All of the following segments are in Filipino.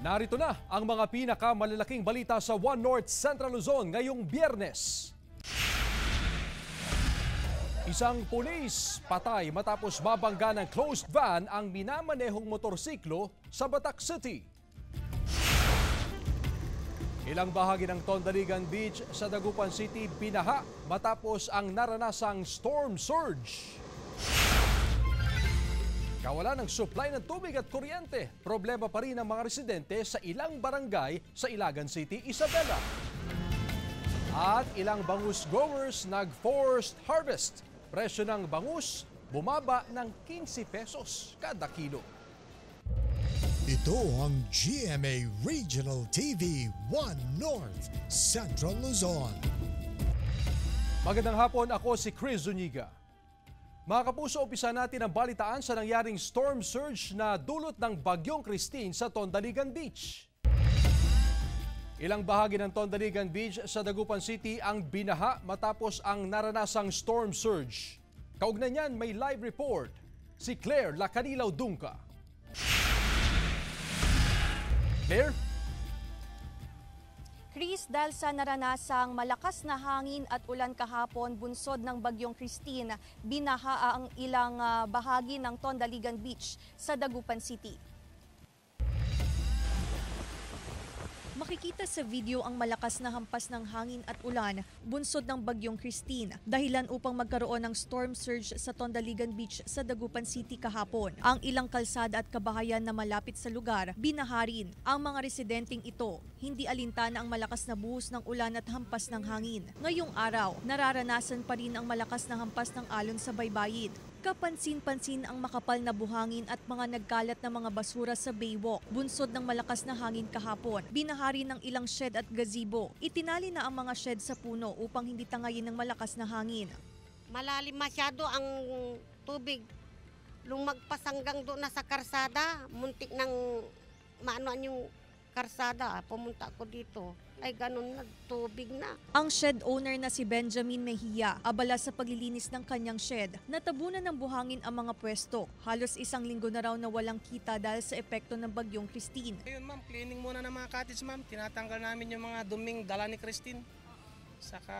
Narito na ang mga pinakamalalaking balita sa One North Central Luzon ngayong Biyernes. Isang pulis patay matapos mabangga ng closed van ang minamanehong motorsiklo sa Batak City. Ilang bahagi ng Tondaligan Beach sa Dagupan City binaha matapos ang naranasang storm surge. Kawalan ng supply ng tubig at kuryente. Problema pa rin ang mga residente sa ilang barangay sa Ilagan City, Isabela. At ilang bangus growers nag-forced harvest. Presyo ng bangus bumaba ng 15 pesos kada kilo. Ito ang GMA Regional TV 1 North Central Luzon. Magandang hapon, ako si Chris Zuniga. Mga kapuso, umpisa natin ang balitaan sa nangyaring storm surge na dulot ng Bagyong Christine sa Tondaligan Beach. Ilang bahagi ng Tondaligan Beach sa Dagupan City ang binaha matapos ang naranasang storm surge. Kaugnay niyan, may live report si Claire Lacanilaw Dungca. Claire? Chris, dahil sa naranasang malakas na hangin at ulan kahapon bunsod ng Bagyong Christine, binaha ang ilang bahagi ng Tondaligan Beach sa Dagupan City. Makikita sa video ang malakas na hampas ng hangin at ulan bunsod ng Bagyong Christine, dahilan upang magkaroon ng storm surge sa Tondaligan Beach sa Dagupan City kahapon. Ang ilang kalsada at kabahayan na malapit sa lugar, binaha rin. Ang mga residenteng ito, hindi alintana ang malakas na buhos ng ulan at hampas ng hangin. Ngayong araw, nararanasan pa rin ang malakas na hampas ng alon sa baybayin. Kapansin-pansin ang makapal na buhangin at mga nagkalat na mga basura sa baywalk. Bunsod ng malakas na hangin kahapon, binahari ng ilang shed at gazebo. Itinali na ang mga shed sa puno upang hindi tangayin ng malakas na hangin. Malalim masyado ang tubig. Lumagpas hanggang doon na sa karsada. Muntik ng maanuan yung karsada. Pumunta ako dito. Ay ganun na, tubig na. Ang shed owner na si Benjamin Mejia, abala sa paglilinis ng kanyang shed. Natabunan ng buhangin ang mga pwesto. Halos isang linggo na raw na walang kita dahil sa epekto ng Bagyong Christine. Ayun ma'am, cleaning muna ng mga cottage ma'am. Tinatanggal namin yung mga duming dala ni Christine. Saka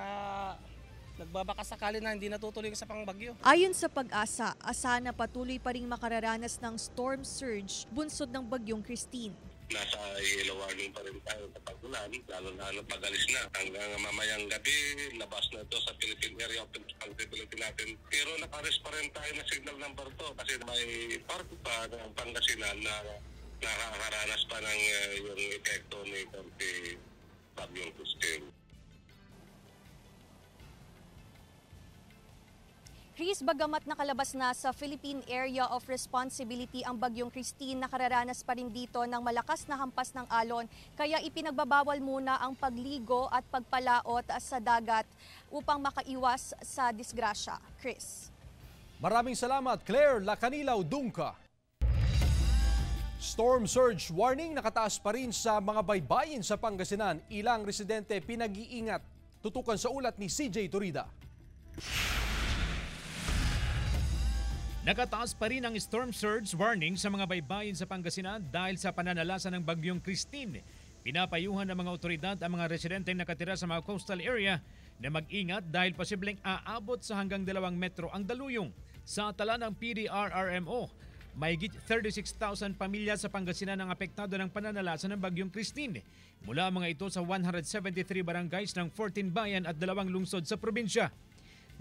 nagbabaka sakali na hindi natutuloy sa pangbagyo. Ayon sa Pag-asa, asahan na patuloy pa ring makararanas ng storm surge bunsod ng Bagyong Christine. Nasa yellow warning pa rin tayo sa pag-ulan, lalo pag-alis na. Hanggang mamayang gabi, labas na ito sa Philippine Area of Responsibility natin. Pero nakares pa rin tayo na signal number 2 kasi may part pa ng Pangasinan na nakakaranas pa ng yung epekto ni Bagyong Christine. Chris, bagamat nakalabas na sa Philippine Area of Responsibility ang Bagyong Christine, nakararanas pa rin dito ng malakas na hampas ng alon. Kaya ipinagbabawal muna ang pagligo at pagpalaot sa dagat upang makaiwas sa disgrasya. Chris. Maraming salamat, Claire Lacanilaw Dungca. Storm surge warning nakataas pa rin sa mga baybayin sa Pangasinan. Ilang residente pinag-iingat. Tutukan sa ulat ni CJ Turida. Nakataas pa rin ang storm surge warning sa mga baybayin sa Pangasinan dahil sa pananalasa ng Bagyong Christine. Pinapayuhan ng mga otoridad ang mga residenteng nakatira sa mga coastal area na mag-ingat dahil posibleng aabot sa hanggang 2 metro ang daluyong. Sa tala ng PDRRMO, mahigit 36,000 pamilya sa Pangasinan ang apektado ng pananalasa ng Bagyong Christine. Mula mga ito sa 173 barangays ng 14 bayan at 2 lungsod sa probinsya.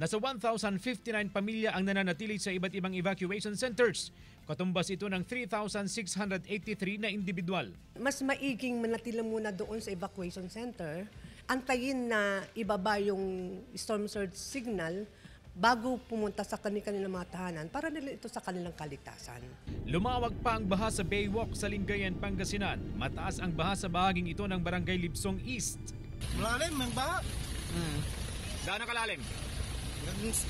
Nasa 1,059 pamilya ang nananatili sa iba't ibang evacuation centers. Katumbas ito ng 3,683 na individual. Mas maiging manatila muna doon sa evacuation center. Antayin na ibaba yung storm surge signal bago pumunta sa kanilang mga tahanan para nila ito sa kanilang kaligtasan. Lumawag pa ang baha sa Baywalk sa Lingayen, Pangasinan. Mataas ang baha sa bahaging ito ng Barangay Libsong East. Malalim ang baha. Gaano kalalim?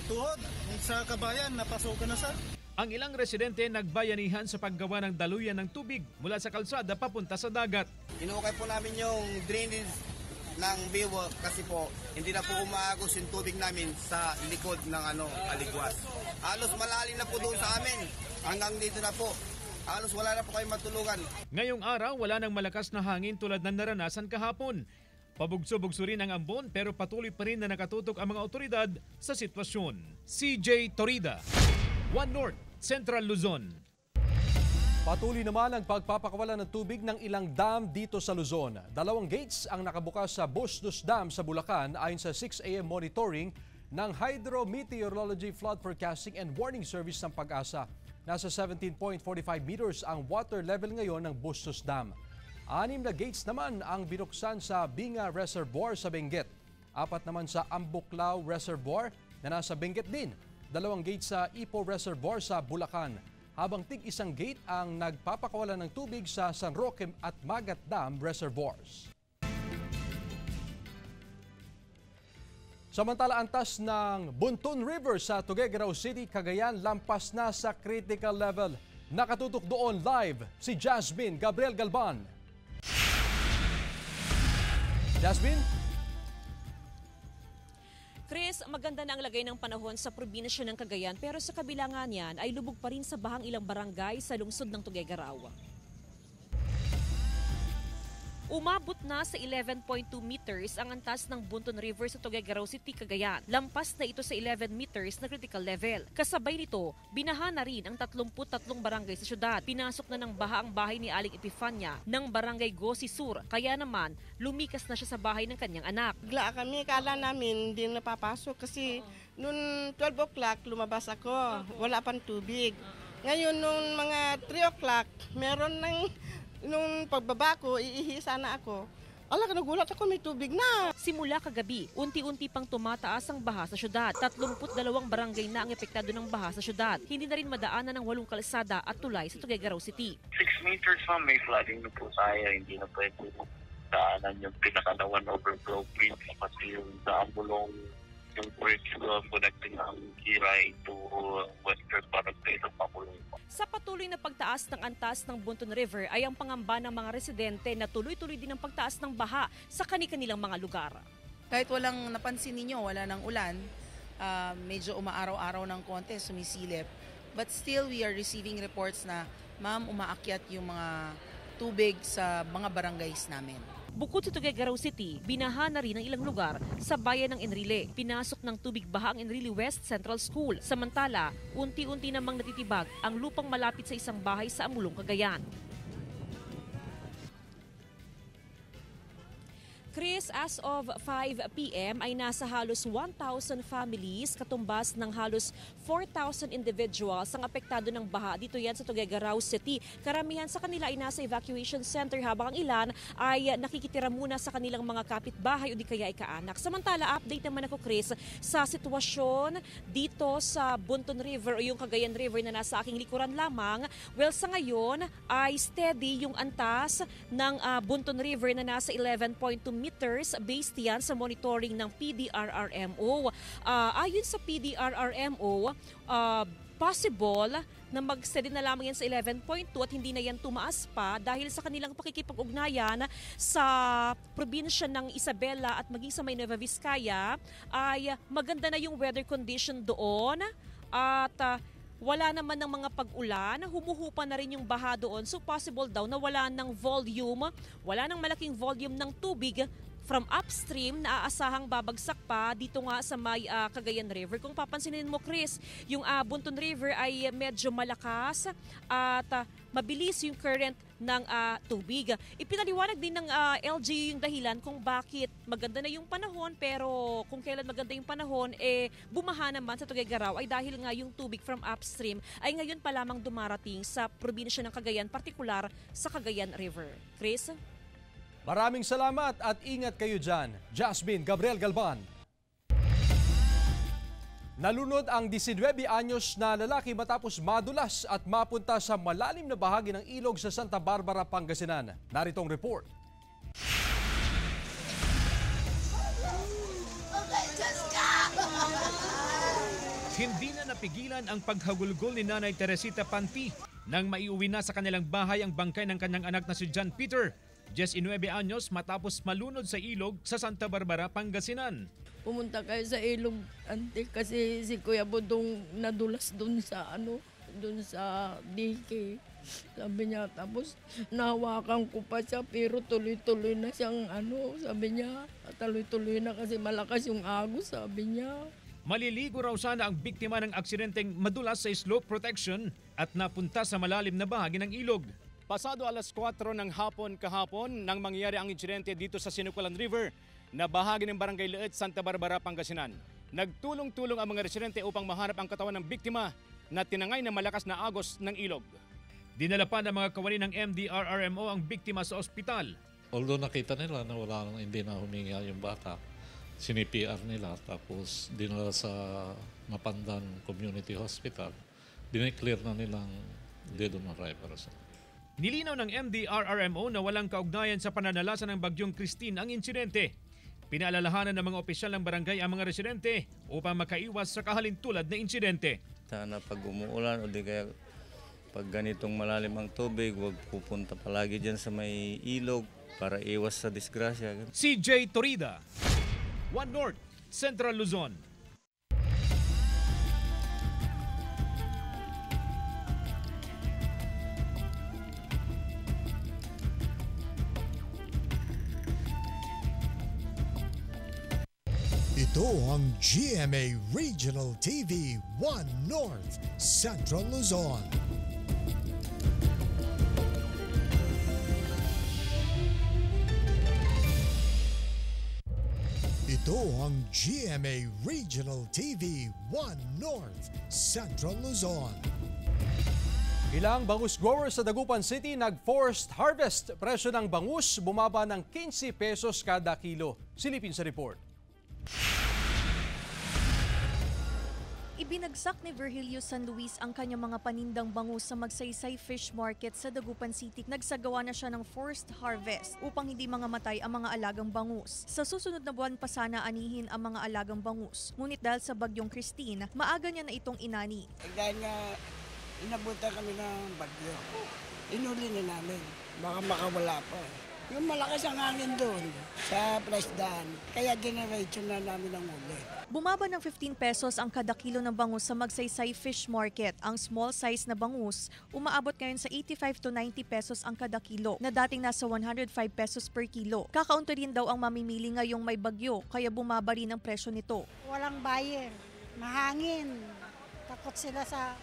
Tuhod sa kabayan, napasokan na sa. Ang ilang residente nagbayanihan sa paggawa ng daluyan ng tubig mula sa kalsada papunta sa dagat. Inukay po namin yung drainage ng Baywalk kasi po hindi na po umaagos yung tubig namin sa likod ng aligwas. Halos malalim na po doon sa amin hanggang dito na po. halos wala na po kayong matulugan. Ngayong araw, wala nang malakas na hangin tulad ng naranasan kahapon. Pabugso-bugso rin ang ambon pero patuloy pa rin na nakatutok ang mga otoridad sa sitwasyon. CJ Torida, One North, Central Luzon. Patuloy naman ang pagpapakawalan ng tubig ng ilang dam dito sa Luzon. 2 gates ang nakabukas sa Bustos Dam sa Bulacan ayon sa 6 AM monitoring ng Hydrometeorology Flood Forecasting and Warning Service ng Pag-asa. Nasa 17.45 meters ang water level ngayon ng Bustos Dam. 6 na gates naman ang binuksan sa Binga Reservoir sa Benguet. 4 naman sa Ambuklao Reservoir na nasa Benguet din. 2 gates sa Ipo Reservoir sa Bulacan. Habang tig-1 gate ang nagpapakawalan ng tubig sa San Roque at Magat Dam Reservoirs. Samantala, antas ng Buntun River sa Tuguegarao City, Cagayan, lampas na sa critical level. Nakatutok doon live si Jasmine Gabriel Galban. Jasmine? Chris, maganda na ang lagay ng panahon sa probinsya ng Cagayan pero sa kabila nga niyan ay lubog pa rin sa bahang ilang barangay sa lungsod ng Tuguegarao. Umabot na sa 11.2 meters ang antas ng Buntun River sa Tuguegarao City, Cagayan. Lampas na ito sa 11 meters na critical level. Kasabay nito, binaha na rin ang 33 barangay sa syudad. Pinasok na ng baha ang bahay ni Aling Epifania ng barangay Gosi Sur. Kaya naman, lumikas na siya sa bahay ng kanyang anak. Bigla kami, kala namin hindi napapasok kasi noon 12 o'clock lumabas ako. Wala pang tubig. Ngayon nung mga 3 o'clock, meron ng nung pagbaba ko, iihi sana ako. Nagulat ako, may tubig na. Simula kagabi, unti-unti pang tumataas ang baha sa syudad. 32 barangay na ang epektado ng baha sa syudad. Hindi na rin madaanan ng 8 kalsada at tulay sa Tuguegarao City. 6 meters pa, may flooding na po tayo. Hindi na pwede daanan yung pinakalawan overflow bridge kasi yung Daambulong, yung bridge connecting ng Kiray to Western Barangay ng Pamulong. Sa patuloy na pagtaas ng antas ng Buntun River ay ang pangamba ng mga residente na tuloy-tuloy din ang pagtaas ng baha sa kani-kanilang mga lugar. Kahit walang napansin ninyo, wala ng ulan, medyo umaaraw-araw ng konti, sumisilip. But still, we are receiving reports na, ma'am, umaakyat yung mga tubig sa mga barangays namin. Bukod sa Tuguegarao City, binaha na rin ang ilang lugar sa bayan ng Enrile. Pinasok ng tubig baha ang Enrile West Central School. Samantala, unti-unti namang natitibag ang lupang malapit sa isang bahay sa Amulong, Cagayan. Chris, as of 5 p.m. ay nasa halos 1,000 families, katumbas ng halos 4,000 individuals ang apektado ng baha. Dito yan sa Tuguegarao City. Karamihan sa kanila ay nasa evacuation center habang ang ilan ay nakikitira muna sa kanilang mga kapitbahay o di kaya ay kaanak. Samantala, update naman ako, Chris, sa sitwasyon dito sa Buntun River o yung Cagayan River na nasa aking likuran lamang. Well, sa ngayon ay steady yung antas ng Buntun River na nasa 11.2 meters based yan sa monitoring ng PDRRMO. Ayon sa PDRRMO, possible na mag-steady na lamang yan sa 11.2 at hindi na yan tumaas pa dahil sa kanilang pakikipag-ugnayan sa probinsya ng Isabela at maging sa may Nueva Vizcaya ay maganda na yung weather condition doon at wala naman ng mga pag-ulan, humuhupa na rin yung baha doon. So possible daw na wala ng malaking volume ng tubig from upstream na aasahang babagsak pa dito nga sa may Cagayan River. Kung papansinin mo, Chris, yung Buntun River ay medyo malakas at mabilis yung current ng tubig. Ipinaliwanag din ng LGU yung dahilan kung bakit maganda na yung panahon pero kung kailan maganda yung panahon, bumaha naman sa Tuguegarao ay dahil nga yung tubig from upstream ay ngayon pa lamang dumarating sa probinsya ng Cagayan, partikular sa Cagayan River. Chris? Maraming salamat at ingat kayo dyan. Jasmine Gabriel Galban. Nalunod ang 19 anyos na lalaki matapos madulas at mapunta sa malalim na bahagi ng ilog sa Santa Barbara, Pangasinan. Narito ang report. Hindi na napigilan ang paghagulgol ni Nanay Teresita Panti nang maiuwi na sa kanilang bahay ang bangkay ng kanyang anak na si John Peter, 19 anyos matapos malunod sa ilog sa Santa Barbara, Pangasinan. Pumunta kayo sa ilog, ante, kasi si Kuya Budong nadulas doon sa dun sa DK. Sabi niya, tapos nahawakan ko pa siya pero tuloy-tuloy na siyang sabi niya, tuloy-tuloy na kasi malakas yung agos, sabi niya. Maliligo raw sana ang biktima ng aksidenteng madulas sa slope protection at napunta sa malalim na bahagi ng ilog. Pasado alas 4 ng hapon kahapon nang mangyari ang insidente dito sa Sinukulan River na bahagi ng Barangay Leet, Santa Barbara, Pangasinan. Nagtulong-tulong ang mga residente upang mahanap ang katawan ng biktima na tinangay ng malakas na agos ng ilog. Dinala pa ng mga kawani ng MDRRMO ang biktima sa ospital. Although nakita nila na hindi na huminga yung bata, sinipr nila tapos dinala sa Mapandan Community Hospital, dineclare na nilang dead on arrival. Nilinaw ng MDRRMO na walang kaugnayan sa pananalasan ng Bagyong Christine ang insidente. Pinaalalahanan ng mga opisyal ng barangay ang mga residente upang makaiwas sa kahalintulad na insidente. Sana pag umuulan o di kaya pag ganitong malalim ang tubig, huwag pupunta palagi dyan sa may ilog para iwas sa disgrasya. CJ Torida, One North, Central Luzon. Ito ang GMA Regional TV 1 North, Central Luzon. Ito ang GMA Regional TV 1 North, Central Luzon. Ilang bangus growers sa Dagupan City nag-forced harvest. Presyo ng bangus bumaba ng 15 pesos kada kilo. Silipin sa report. Ibinagsak ni Virgilio San Luis ang kanyang mga panindang bangus sa Magsaysay Fish Market sa Dagupan City. Nagsagawa na siya ng forced harvest upang hindi mangamatay ang mga alagang bangus. Sa susunod na buwan pa sana anihin ang mga alagang bangus. Ngunit dahil sa Bagyong Christine, maaga niya na itong inani. Dahil nga inabutan kami ng bagyo, inuli na namin. Baka makawala pa. Yung malakas ang hangin doon sa Plasdan, kaya generation na namin ang uli. Bumaba ng 15 pesos ang kada kilo ng bangus sa Magsaysay Fish Market. Ang small size na bangus, umaabot ngayon sa 85 to 90 pesos ang kada kilo, na dating nasa 105 pesos per kilo. Kakaunti rin daw ang mamimili ngayong may bagyo, kaya bumaba rin ang presyo nito. Walang buyer, mahangin, takot sila sa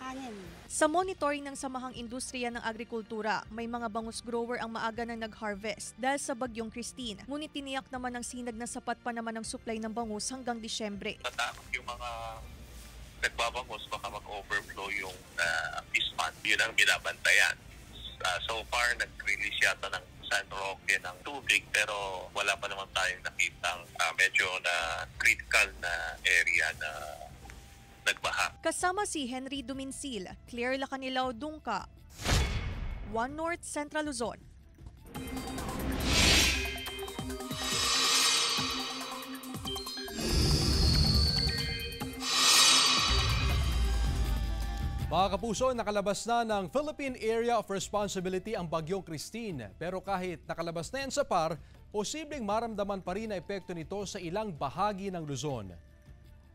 hangin. Sa monitoring ng Samahang Industriya ng Agrikultura, may mga bangus grower ang maaga na nag-harvest dahil sa Bagyong Christine. Ngunit tiniyak naman ng sinag na sapat pa naman ang supply ng bangus hanggang Disyembre. Natakot yung mga nagbabangos, baka mag-overflow yung this month. Yun ang binabantayan. So far, nag-release yata ng San Roque ng tubig pero wala pa naman tayong nakitang medyo na critical na area na nagbaha. Kasama si Henry Duminsil, Claire Lacanilaw, Dungka, One North, Central Luzon. Mga kapuso, nakalabas na ng Philippine Area of Responsibility ang Bagyong Christine. Pero kahit nakalabas na yan sa PAR, posibleng maramdaman pa rin ang epekto nito sa ilang bahagi ng Luzon.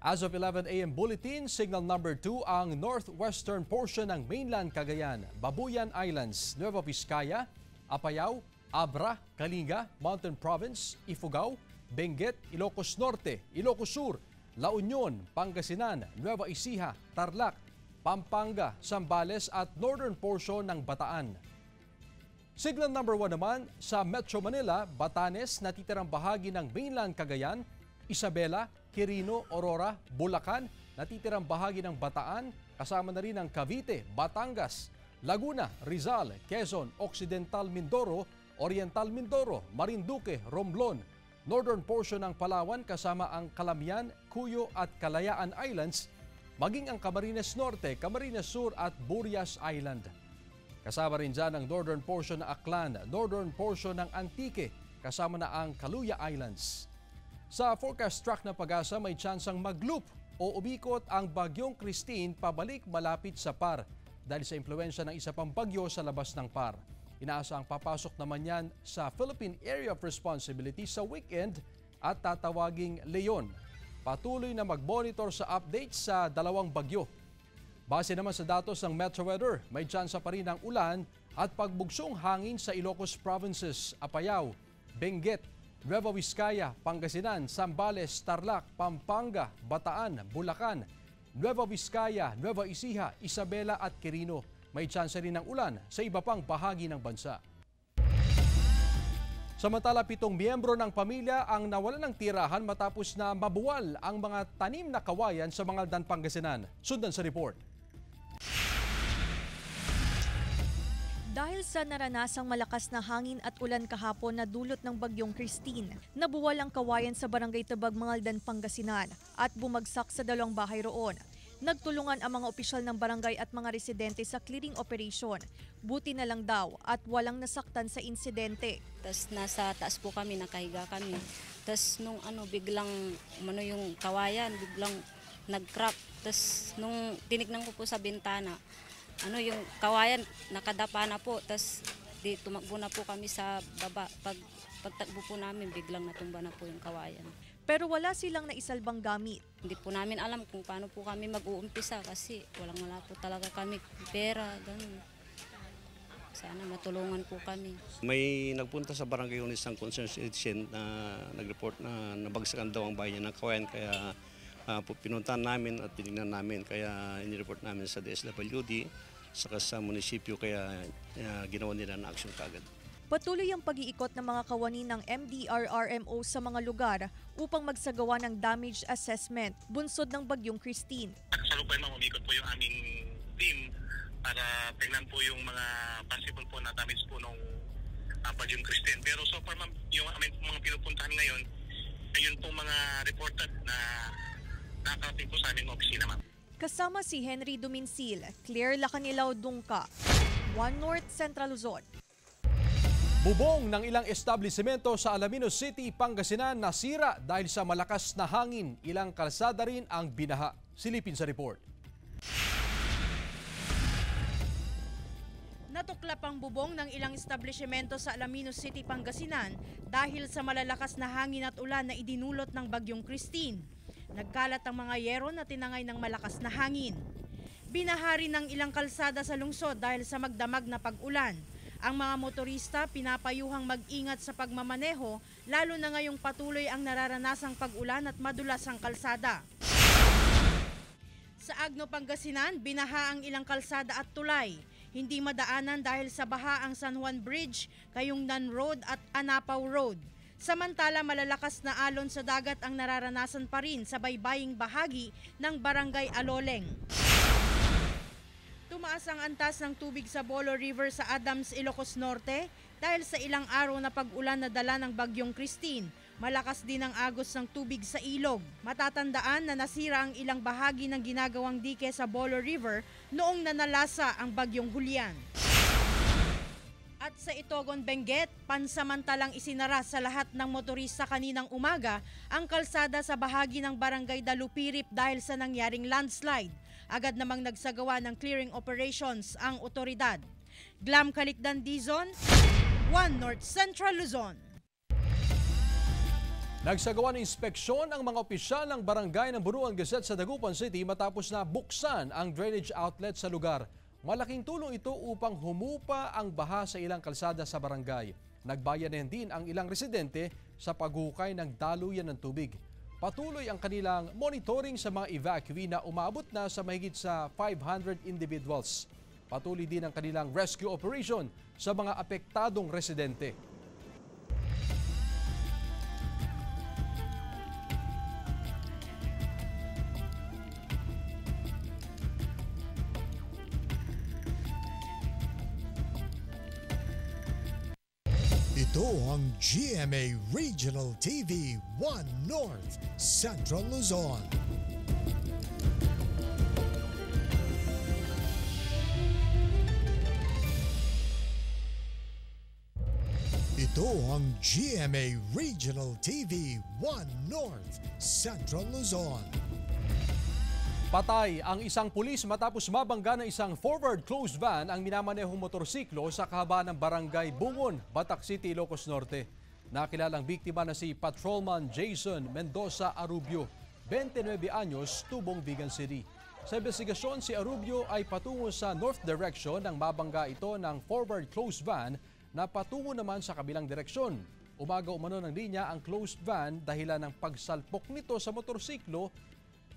As of 11 a.m. bulletin, signal number 2 ang northwestern portion ng mainland Cagayan, Babuyan Islands, Nueva Vizcaya, Apayao, Abra, Kalinga, Mountain Province, Ifugao, Benguet, Ilocos Norte, Ilocos Sur, La Union, Pangasinan, Nueva Ecija, Tarlac, Pampanga, Zambales at northern portion ng Bataan. Signal number 1 naman sa Metro Manila, Batanes, natitirang bahagi ng mainland Cagayan, Isabela, Quirino, Aurora, Bulacan, natitirang bahagi ng Bataan, kasama na rin ang Cavite, Batangas, Laguna, Rizal, Quezon, Occidental Mindoro, Oriental Mindoro, Marinduque, Romblon, northern portion ng Palawan kasama ang Calamian, Cuyo at Kalayaan Islands, maging ang Camarines Norte, Camarines Sur at Burias Island. Kasama rin dyan ang northern portion ng Aklan, northern portion ng Antique, kasama na ang Kaluya Islands. Sa forecast track ng Pag-asa, may tsansang mag-loop o umikot ang Bagyong Christine pabalik malapit sa PAR dahil sa impluensya ng isa pang bagyo sa labas ng PAR. Inaasahang papasok naman yan sa Philippine Area of Responsibility sa weekend at tatawaging Leon. Patuloy na mag-monitor sa updates sa dalawang bagyo. Base naman sa datos ng Metro Weather, may tsansa pa rin ng ulan at pagbugsong hangin sa Ilocos Provinces, Apayao, Benguet, Nueva Vizcaya, Pangasinan, Zambales, Tarlac, Pampanga, Bataan, Bulacan, Nueva Vizcaya, Nueva Ecija, Isabela at Quirino. May tsansa rin ng ulan sa iba pang bahagi ng bansa. Samantala, 7 miyembro ng pamilya ang nawalan ng tirahan matapos na mabuwal ang mga tanim na kawayan sa Mangaldan, Pangasinan. Sundan sa report. Dahil sa naranasang malakas na hangin at ulan kahapon na dulot ng bagyong Christine, nabuwal ang kawayan sa Barangay Tabag, Mangaldan, Pangasinan at bumagsak sa 2 bahay roon. Nagtulungan ang mga opisyal ng barangay at mga residente sa clearing operation. Buti na lang daw at walang nasaktan sa insidente. Tapos nasa taas po kami, nakahiga kami. Tapos nung biglang yung kawayan, biglang nag-crack. Tapos nung tinignan ko po sa bintana, yung kawayan nakadapa na po. Tapos tumakbo na po kami sa baba. Pagtakbo po namin, biglang natumba na po yung kawayan. Pero wala silang naisalbang gamit. Hindi po namin alam kung paano po kami mag-uumpisa kasi wala po talaga kami pera, ganun. Sana matulungan po kami. May nagpunta sa barangay yung isang concerned citizen na nag-report na nabagsakan daw ang bahay niya ng kawayan, kaya pinuntahan namin at tinignan namin, kaya inireport namin sa DSWD saka sa munisipyo, kaya ginawa nila na action kagad. Patuloy ang pag-iikot ng mga kawani ng MDRRMO sa mga lugar upang magsagawa ng damage assessment bunsod ng bagyong Christine. Kasalukuyan umikot po yung aming team para tingnan po yung mga possible po na damage po ng bagyong Christine. Pero so far yung aming mga pinupuntahan ngayon, ayun po mga reported na nakarating po sa aming opisina, ma'am. Kasama si Henry Duminsil, Claire Lacanilaw Dungka, One North Central Luzon. Bubong ng ilang establisimento sa Alaminos City, Pangasinan nasira dahil sa malakas na hangin. Ilang kalsada rin ang binaha. Silipin sa report. Natuklap ang bubong ng ilang establisimento sa Alaminos City, Pangasinan dahil sa malalakas na hangin at ulan na idinulot ng bagyong Christine. Nagkalat ang mga yero na tinangay ng malakas na hangin. Binahari ng ilang kalsada sa lungsod dahil sa magdamag na pag-ulan. Ang mga motorista pinapayuhang mag-ingat sa pagmamaneho, lalo na ngayong patuloy ang nararanasang pag-ulan at madulas ang kalsada. Sa Agno, Pangasinan, binaha ang ilang kalsada at tulay. Hindi madaanan dahil sa baha ang San Juan Bridge, Kayungnan Road at Anapaw Road. Samantala, malalakas na alon sa dagat ang nararanasan pa rin sa baybaying bahagi ng Barangay Aloleng. Tumaas ang antas ng tubig sa Bolo River sa Adams, Ilocos Norte dahil sa ilang araw na pag-ulan na dala ng bagyong Christine. Malakas din ang agos ng tubig sa ilog. Matatandaan na nasira ang ilang bahagi ng ginagawang dike sa Bolo River noong nanalasa ang bagyong Julian. At sa Itogon, Benguet, pansamantalang isinara sa lahat ng motorista kaninang umaga ang kalsada sa bahagi ng Barangay Dalupirip dahil sa nangyaring landslide. Agad namang nagsagawa ng clearing operations ang otoridad. Glam Calicdan Dizon, One North Central Luzon. Nagsagawa ng inspeksyon ang mga opisyal ng barangay ng Buruan Gazette sa Dagupan City matapos na buksan ang drainage outlet sa lugar. Malaking tulong ito upang humupa ang baha sa ilang kalsada sa barangay. Nagbayanan din ang ilang residente sa paghukay ng daluyan ng tubig. Patuloy ang kanilang monitoring sa mga evacuee na umabot na sa mahigit sa 500 individuals. Patuloy din ang kanilang rescue operation sa mga apektadong residente. Ito ang GMA Regional TV 1 North Central Luzon. Ito ang GMA Regional TV 1 North Central Luzon. Patay ang isang pulis matapos mabangga ng isang forward closed van ang minamanehong motorsiklo sa kahabaan ng Barangay Bungon, Batac City, Ilocos Norte. Nakilalang biktima na si Patrolman Jason Mendoza Arubio, 29 anyos, tubong Vigan City. Sa investigasyon, si Arubio ay patungo sa north direction nang mabangga ito ng forward closed van na patungo naman sa kabilang direksyon. Umaga umano ng linya ang closed van dahilan ng pagsalpok nito sa motorsiklo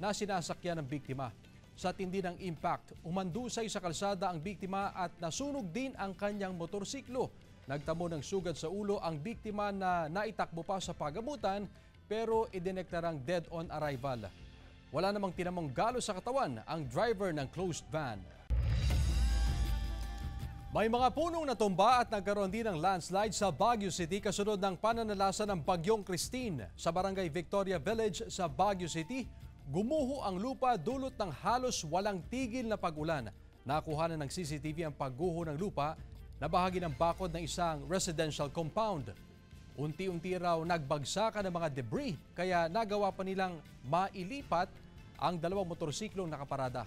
na sinasakyan ng biktima. Sa tindi ng impact, umandusay sa kalsada ang biktima at nasunog din ang kanyang motorsiklo. Nagtamo ng sugat sa ulo ang biktima na naitakbo pa sa pagamutan pero idineklarang dead on arrival. Wala namang tinamong galo sa katawan ang driver ng closed van. May mga punong natumba at nagkaroon din ng landslide sa Baguio City kasunod ng pananalasa ng Bagyong Christine. Sa Barangay Victoria Village sa Baguio City, gumuho ang lupa dulot ng halos walang tigil na pag-ulan. Nakuha na ng CCTV ang pagguho ng lupa na bahagi ng bakod ng isang residential compound. Unti-unti raw nagbagsakan ng mga debris kaya nagawa pa nilang mailipat ang dalawang motorsiklong nakaparada.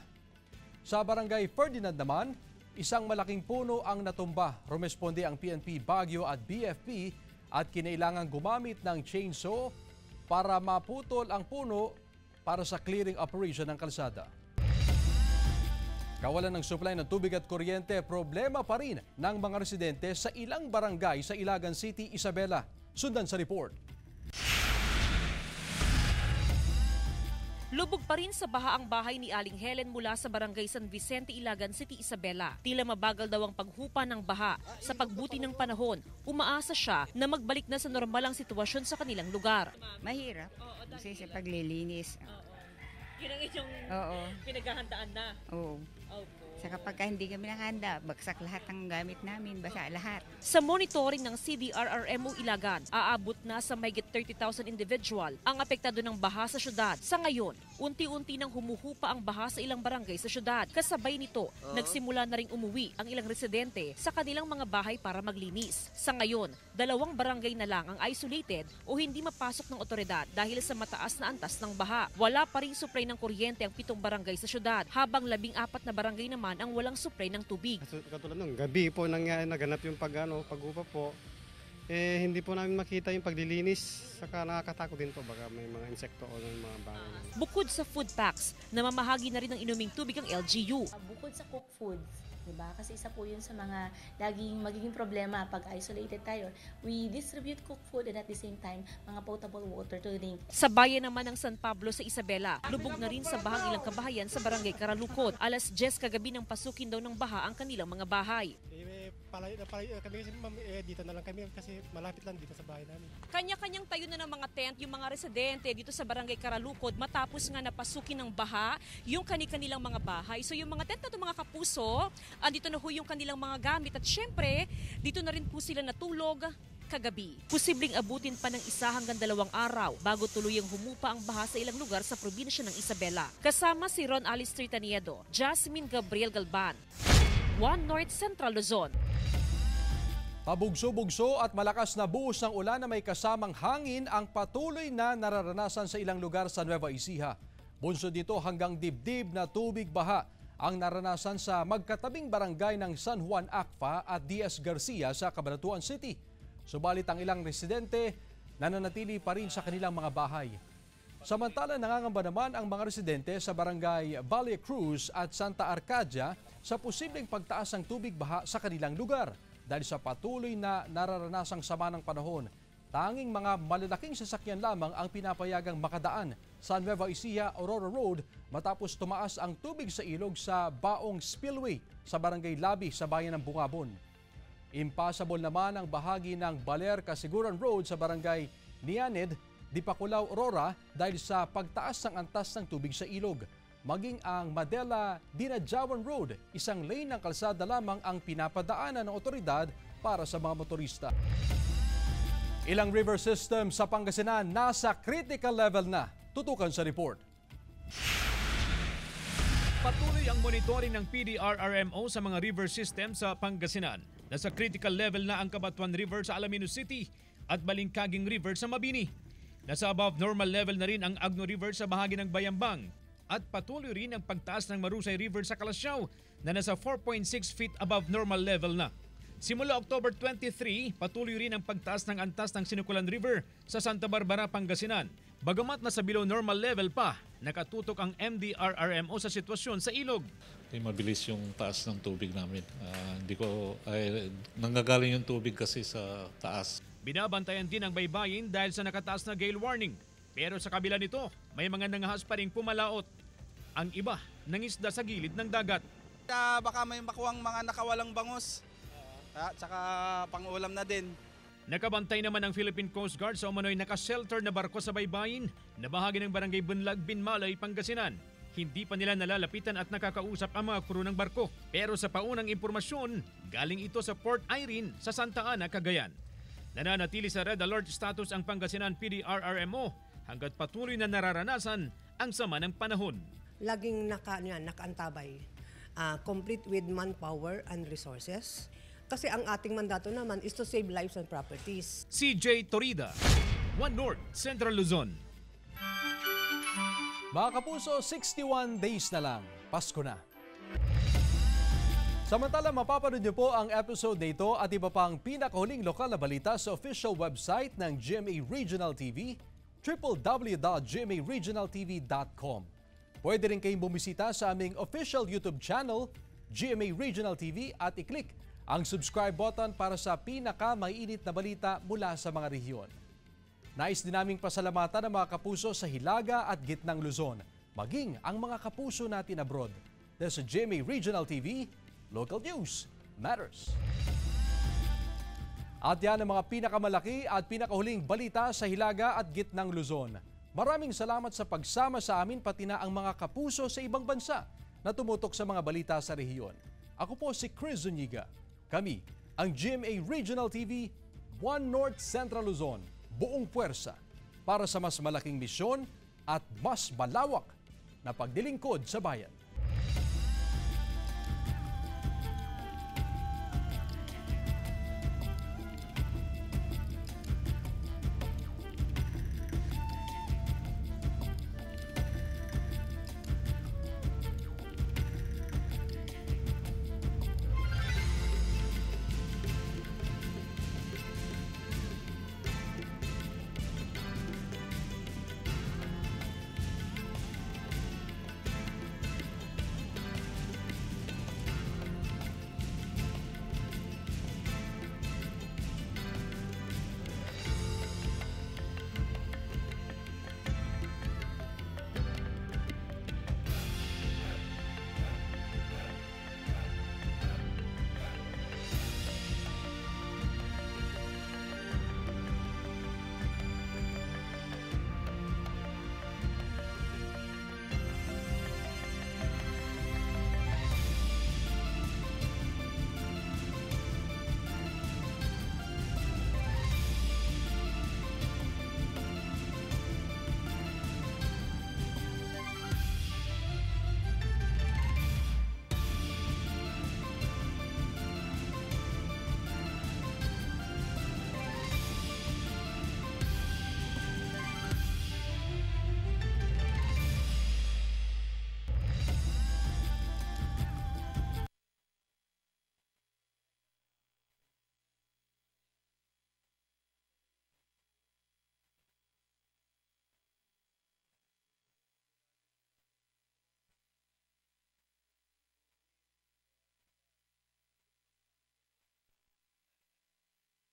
Sa Barangay Ferdinand naman, isang malaking puno ang natumba. Rumesponde ang PNP Baguio at BFP at kinailangan gumamit ng chainsaw para maputol ang puno para sa clearing operation ng kalsada. Kawalan ng supply ng tubig at kuryente, problema pa rin ng mga residente sa ilang barangay sa Ilagan City, Isabela. Sundan sa report. Lubog pa rin sa baha ang bahay ni Aling Helen mula sa Barangay San Vicente, Ilagan City, Isabela. Tila mabagal daw ang paghupa ng baha. Sa pagbuti ng panahon, umaasa siya na magbalik na sa normal ang sitwasyon sa kanilang lugar. Mahirap kasi sa paglilinis. Yun ang inyong pinaghahandaan na? Oo. Sa kapag hindi kami nakahanda, bagsak lahat ng gamit namin, basa lahat. Sa monitoring ng CDRRMO Ilagan, aabot na sa mahigit 30,000 individual ang apektado ng baha sa syudad. Sa ngayon, unti-unti nang humuhupa ang baha sa ilang barangay sa syudad. Kasabay nito, nagsimula na ring umuwi ang ilang residente sa kanilang mga bahay para maglinis. Sa ngayon, 2 barangay na lang ang isolated o hindi mapasok ng otoridad dahil sa mataas na antas ng baha. Wala pa ring supply ng kuryente ang 7 barangay sa syudad, habang 14 na barangay naman ang walang supply ng tubig. Katulad nung gabi po naganap yung paghupa po. Hindi po namin makita yung paglilinis. Saka nakakatakot din po baka may mga insekto o mga bagay. Bukod sa food packs, namamahagi na rin ng inuming tubig ang LGU. Bukod sa cooked foods, diba? Kasi isa po yun sa mga laging magiging problema pag isolated tayo. We distribute cooked food and at the same time, mga potable water to drink. Sa bayan naman ng San Pablo sa Isabela, lubog na rin sa bahang ilang kabahayan sa Barangay Karalukod. Alas 10 kagabi nang pasukin daw ng baha ang kanilang mga bahay. Kami kasi dito na lang kami kasi malapit lang dito sa bahay namin. Kanya-kanyang tayo na ng mga tent yung mga residente dito sa Barangay Karalukod matapos nga napasukin ng baha yung kanilang mga bahay. So yung mga tent na ito, mga kapuso, andito na ho yung kanilang mga gamit at syempre dito na rin po sila natulog kagabi. Posibleng abutin pa ng 1 hanggang 2 araw bago tuluyang humupa ang baha sa ilang lugar sa probinsya ng Isabela. Kasama si Ron Alistair Taniedo, Jasmine Gabriel Galban, One North Central Luzon. Pabugso-bugso at malakas na buhos ng ulan na may kasamang hangin ang patuloy na nararanasan sa ilang lugar sa Nueva Ecija. Bunsod dito hanggang dibdib na tubig baha ang naranasan sa magkatabing barangay ng San Juan Acfa at Diaz Garcia sa Cabanatuan City. Subalit ang ilang residente nananatili pa rin sa kanilang mga bahay. Samantala nangangamba naman ang mga residente sa barangay Valle Cruz at Santa Arcadia sa posibleng pagtaas ng tubig baha sa kanilang lugar. Dahil sa patuloy na nararanasang sama ng panahon, tanging mga malalaking sasakyan lamang ang pinapayagang makadaan sa Nueva Ecija, Aurora Road matapos tumaas ang tubig sa ilog sa Baong Spillway sa Barangay Labi sa bayan ng Bungabon. Impassable naman ang bahagi ng Baler Kasiguran Road sa Barangay Nianed, Dipakulaw, Aurora dahil sa pagtaas ng antas ng tubig sa ilog. Maging ang Madela Dinadjawan Road, isang lane ng kalsada lamang ang pinapadaanan ng otoridad para sa mga motorista. Ilang river system sa Pangasinan nasa critical level na. Tutukan sa report. Patuloy ang monitoring ng PDRRMO sa mga river system sa Pangasinan. Nasa critical level na ang Cabanatuan River sa Alaminos City at Balingkaging River sa Mabini. Nasa above normal level na rin ang Agno River sa bahagi ng Bayambang. At patuloy rin ang pagtaas ng Marusay River sa Calasiao na nasa 4.6 feet above normal level na. Simula October 23, patuloy rin ang pagtaas ng antas ng Sinukulan River sa Santa Barbara, Pangasinan. Bagamat nasa below normal level pa nakatutok ang MDRRMO sa sitwasyon sa ilog. Mabilis yung taas ng tubig namin. Nanggagaling yung tubig kasi sa taas. Binabantayan din ang baybayin dahil sa nakataas na gale warning. Pero sa kabila nito, may mga nangahas pa ring pumalaot. Ang iba, nangisda sa gilid ng dagat. Baka may makuwang mga nakawalang bangus. At saka pang-ulam na din. Nakabantay naman ang Philippine Coast Guard sa umano'y naka-shelter na barko sa baybayin na bahagi ng barangay Bunlag, Binmalay, Pangasinan. Hindi pa nila nalalapitan at nakakausap ang mga crew ng barko. Pero sa paunang impormasyon, galing ito sa Port Irene sa Santa Ana, Cagayan. Nananatili sa red alert status ang Pangasinan PDRRMO hanggat patuloy na nararanasan ang sama ng panahon. Laging nakaantabay, complete with manpower and resources. Kasi ang ating mandato naman is to save lives and properties. CJ Torida, One North, Central Luzon. Mga kapuso, 61 days na lang. Pasko na. Samantala, mapapanood niyo po ang episode na ito at iba pang pinakahuling lokal na balita sa official website ng GMA Regional TV, www.gmaregionaltv.com. Pwede rin kayong bumisita sa aming official YouTube channel, GMA Regional TV, at i-click ang subscribe button para sa pinaka-mainit na balita mula sa mga rehiyon. Nais din naming pasalamatan ang mga kapuso sa Hilaga at Gitnang Luzon, maging ang mga kapuso natin abroad. Dahil sa GMA Regional TV, Local News Matters. At yan ang mga pinakamalaki at pinakahuling balita sa Hilaga at Gitnang Luzon. Maraming salamat sa pagsama sa amin pati na ang mga kapuso sa ibang bansa na tumutok sa mga balita sa rehiyon. Ako po si Chris Zuniga. Kami ang GMA Regional TV, One North Central Luzon. Buong puwersa para sa mas malaking misyon at mas malawak na paglilingkod sa bayan.